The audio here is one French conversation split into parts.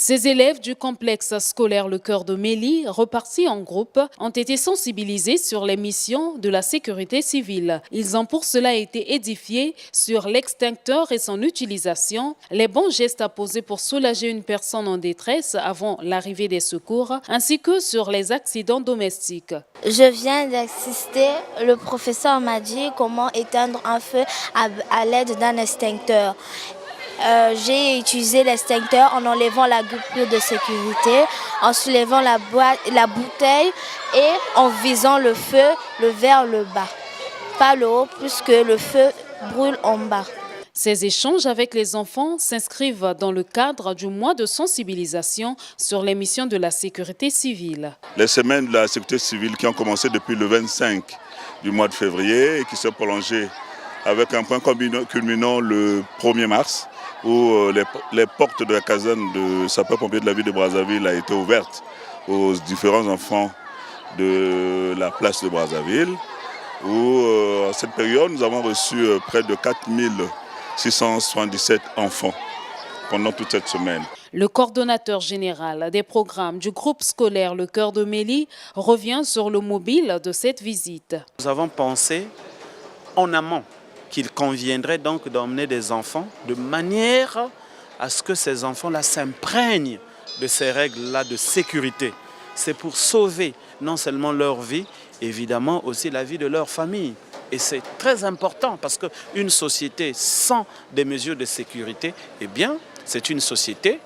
Ces élèves du complexe scolaire Le Cœur de Mélie, repartis en groupe, ont été sensibilisés sur les missions de la sécurité civile. Ils ont pour cela été édifiés sur l'extincteur et son utilisation, les bons gestes à poser pour soulager une personne en détresse avant l'arrivée des secours, ainsi que sur les accidents domestiques. Je viens d'assister, le professeur m'a dit comment éteindre un feu à l'aide d'un extincteur. J'ai utilisé l'extincteur en enlevant la goupille de sécurité, en soulevant la bouteille et en visant le feu vers le bas. Pas le haut puisque le feu brûle en bas. Ces échanges avec les enfants s'inscrivent dans le cadre du mois de sensibilisation sur les missions de la sécurité civile. Les semaines de la sécurité civile qui ont commencé depuis le 25 du mois de février et qui se prolongées avec un point culminant le 1er mars où les portes de la caserne de sapeurs-pompiers de la ville de Brazzaville a été ouverte aux différents enfants de la place de Brazzaville. Où, à cette période, nous avons reçu près de 4677 enfants pendant toute cette semaine. Le coordonnateur général des programmes du groupe scolaire Le Cœur de Mélie revient sur le mobile de cette visite. Nous avons pensé en amont qu'il conviendrait donc d'emmener des enfants de manière à ce que ces enfants-là s'imprègnent de ces règles-là de sécurité. C'est pour sauver non seulement leur vie, évidemment aussi la vie de leur famille. Et c'est très important parce qu'une société sans des mesures de sécurité, eh bien, c'est une société,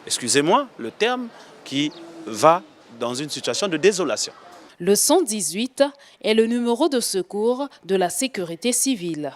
excusez-moi le terme, qui va dans une situation de désolation. Le 118 est le numéro de secours de la sécurité civile.